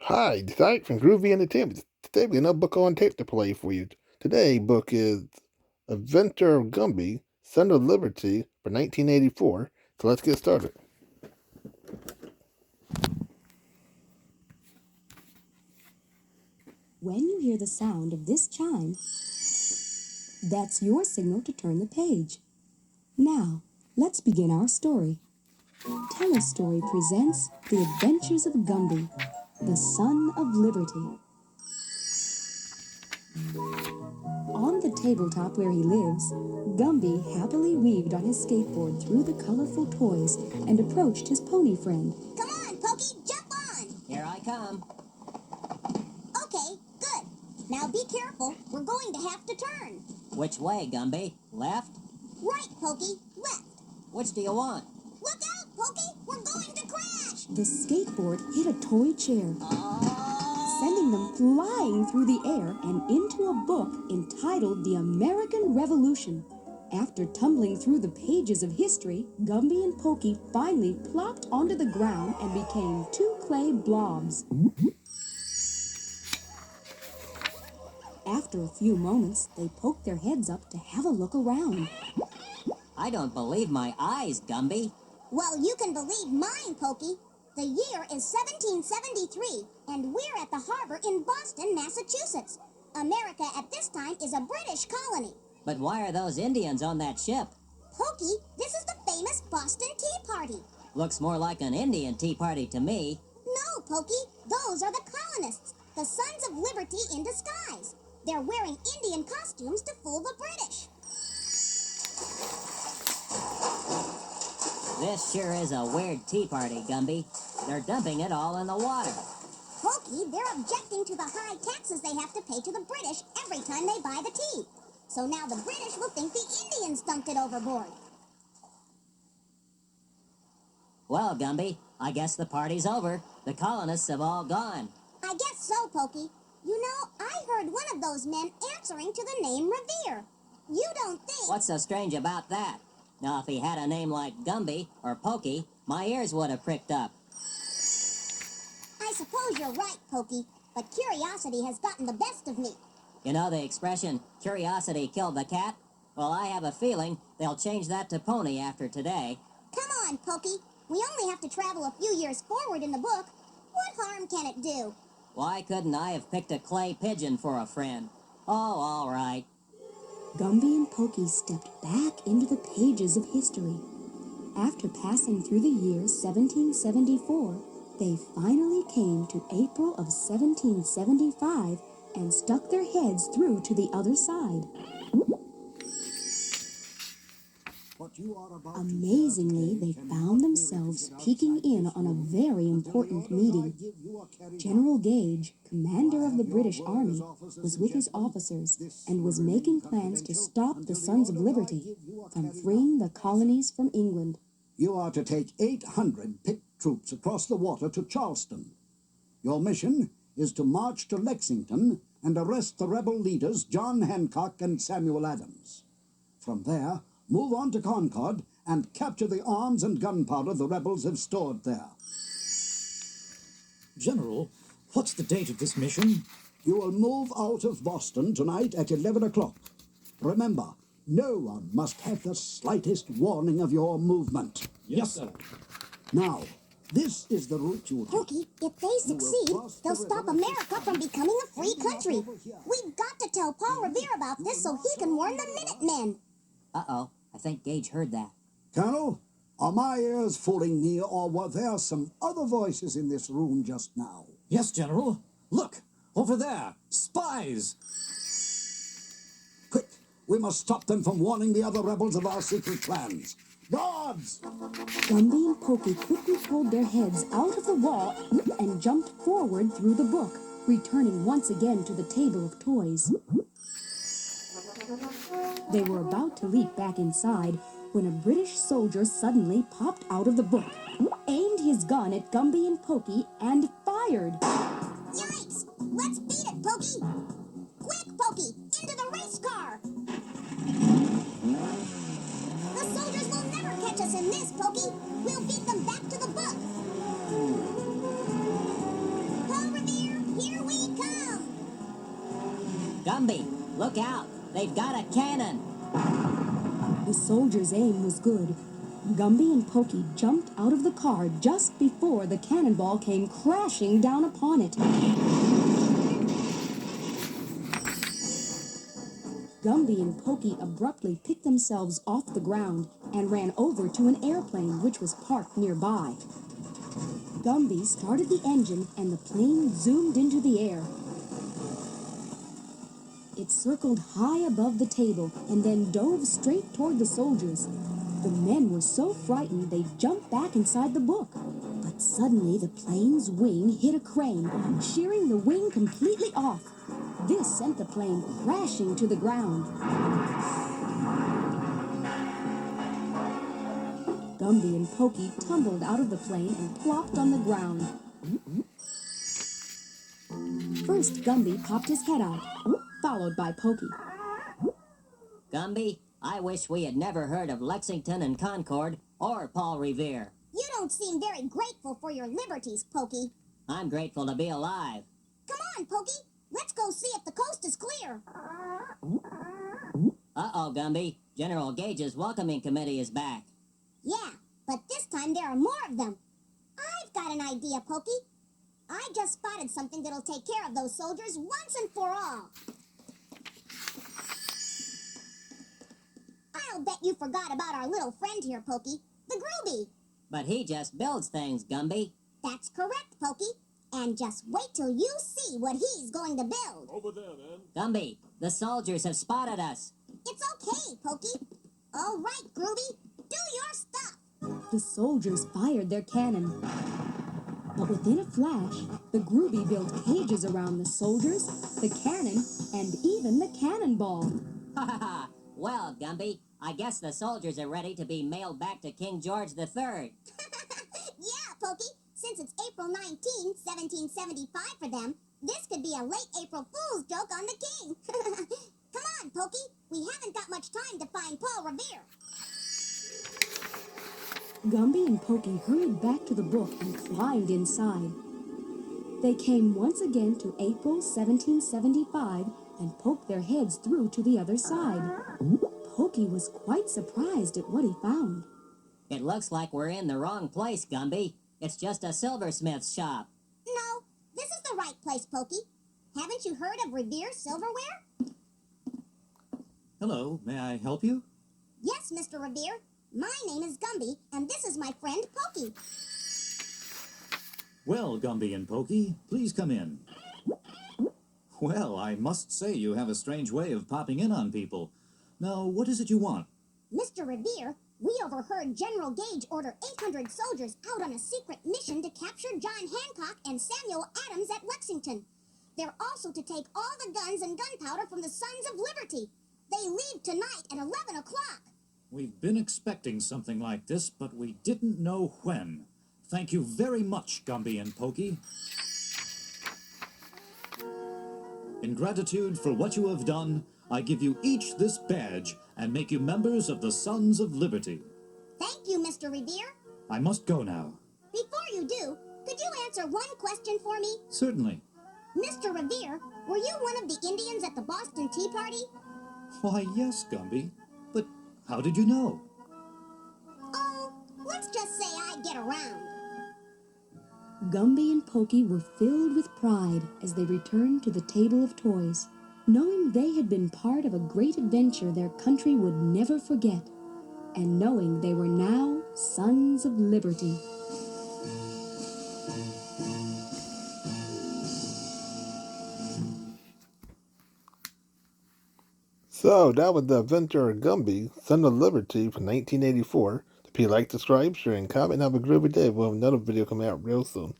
Hi, it's Ike from Groovy Entertainment. Today we have another book on tape to play for you. Today book is Adventure of Gumby, Son of Liberty for 1984. So let's get started. When you hear the sound of this chime, that's your signal to turn the page. Now, let's begin our story. Tell a Story presents The Adventures of Gumby, the Son of Liberty. On the tabletop where he lives, Gumby happily weaved on his skateboard through the colorful toys and approached his pony friend. Come on, Pokey, jump on! Here I come. Okay, good. Now be careful, we're going to have to turn. Which way, Gumby? Left? Right, Pokey, left. Which do you want? Look out, Pokey, we're going to crash! The skateboard hit a toy chair, Oh! sending them flying through the air and into a book entitled The American Revolution. After tumbling through the pages of history, Gumby and Pokey finally plopped onto the ground and became two clay blobs. After a few moments, they poked their heads up to have a look around. I don't believe my eyes, Gumby. Well, you can believe mine, Pokey. The year is 1773, and we're at the harbor in Boston, Massachusetts. America at this time is a British colony. But why are those Indians on that ship? Pokey, this is the famous Boston Tea Party. Looks more like an Indian tea party to me. No, Pokey, those are the colonists, the Sons of Liberty in disguise. They're wearing Indian costumes to fool the British. This sure is a weird tea party, Gumby. They're dumping it all in the water. Pokey, they're objecting to the high taxes they have to pay to the British every time they buy the tea. So now the British will think the Indians dumped it overboard. Well, Gumby, I guess the party's over. The colonists have all gone. I guess so, Pokey. You know, I heard one of those men answering to the name Revere. You don't think... What's so strange about that? Now, if he had a name like Gumby or Pokey, my ears would have pricked up. I suppose you're right, Pokey, but curiosity has gotten the best of me. You know the expression, curiosity killed the cat? Well, I have a feeling they'll change that to pony after today. Come on, Pokey. We only have to travel a few years forward in the book. What harm can it do? Why couldn't I have picked a clay pigeon for a friend? Oh, all right. Gumby and Pokey stepped back into the pages of history. After passing through the year 1774, they finally came to April of 1775 and stuck their heads through to the other side. Amazingly, they found themselves peeking in on a very important meeting. General Gage, commander of the British Army, was with his officers and was making plans to stop the Sons of Liberty from freeing the colonies from England. You are to take 800 picked troops across the water to Charleston. Your mission is to march to Lexington and arrest the rebel leaders John Hancock and Samuel Adams. From there, move on to Concord and capture the arms and gunpowder the rebels have stored there. General, what's the date of this mission? You will move out of Boston tonight at 11 o'clock. Remember, no one must have the slightest warning of your movement. Yes, sir. Now, this is the route you will take. Pokey, if they succeed, they'll stop America from becoming a free country. We've got to tell Paul Revere about this so he can warn the Minutemen. Uh-oh, I think Gage heard that. Colonel, are my ears fooling me, or were there some other voices in this room just now? Yes, General. Look, over there. Spies! Quick, we must stop them from warning the other rebels of our secret plans. Guards! Gumby and Pokey quickly pulled their heads out of the wall and jumped forward through the book, returning once again to the table of toys. They were about to leap back inside when a British soldier suddenly popped out of the book, aimed his gun at Gumby and Pokey, and fired. Yikes! Let's beat it, Pokey! Quick, Pokey! Into the race car! The soldiers will never catch us in this, Pokey! We'll beat them back to the book! Paul Revere! Gumby, look out! They've got a cannon! The soldiers' aim was good. Gumby and Pokey jumped out of the car just before the cannonball came crashing down upon it. Gumby and Pokey abruptly picked themselves off the ground and ran over to an airplane which was parked nearby. Gumby started the engine and the plane zoomed into the air. It circled high above the table and then dove straight toward the soldiers. The men were so frightened they jumped back inside the book. But suddenly the plane's wing hit a crane, shearing the wing completely off. This sent the plane crashing to the ground. Gumby and Pokey tumbled out of the plane and plopped on the ground. First, Gumby popped his head out, followed by Pokey. Gumby, I wish we had never heard of Lexington and Concord or Paul Revere. You don't seem very grateful for your liberties, Pokey. I'm grateful to be alive. Come on, Pokey. Let's go see if the coast is clear. Uh-oh, Gumby. General Gage's welcoming committee is back. Yeah, but this time there are more of them. I've got an idea, Pokey. I just spotted something that'll take care of those soldiers once and for all. I'll bet you forgot about our little friend here, Pokey, the Grooby. But he just builds things, Gumby. That's correct, Pokey. And just wait till you see what he's going to build. Over there, then. Gumby, the soldiers have spotted us. It's okay, Pokey. All right, Grooby, do your stuff. The soldiers fired their cannon. But within a flash, the Grooby built cages around the soldiers, the cannon, and even the cannonball. Ha ha ha! Well, Gumby, I guess the soldiers are ready to be mailed back to King George III. Yeah, Pokey. Since it's April 19, 1775 for them, this could be a late April Fool's joke on the king. Come on, Pokey. We haven't got much time to find Paul Revere. Gumby and Pokey hurried back to the book and climbed inside. They came once again to April 1775 and poked their heads through to the other side. Pokey was quite surprised at what he found. It looks like we're in the wrong place, Gumby. It's just a silversmith's shop. No, this is the right place, Pokey. Haven't you heard of Revere Silverware? Hello, may I help you? Yes, Mr. Revere. My name is Gumby, and this is my friend Pokey. Well, Gumby and Pokey, please come in. Well, I must say you have a strange way of popping in on people. Now, what is it you want? Mr. Revere, we overheard General Gage order 800 soldiers out on a secret mission to capture John Hancock and Samuel Adams at Lexington. They're also to take all the guns and gunpowder from the Sons of Liberty. They leave tonight at 11 o'clock. We've been expecting something like this, but we didn't know when. Thank you very much, Gumby and Pokey. In gratitude for what you have done, I give you each this badge and make you members of the Sons of Liberty. Thank you, Mr. Revere. I must go now. Before you do, could you answer one question for me? Certainly. Mr. Revere, were you one of the Indians at the Boston Tea Party? Why, yes, Gumby. But how did you know? Oh, let's just say I get around. Gumby and Pokey were filled with pride as they returned to the table of toys, knowing they had been part of a great adventure their country would never forget, and knowing they were now Sons of Liberty. So that was the Adventure of Gumby, Son of Liberty from 1984. If you like, subscribe, share, and comment, have a groovy day. We'll have another video coming out real soon.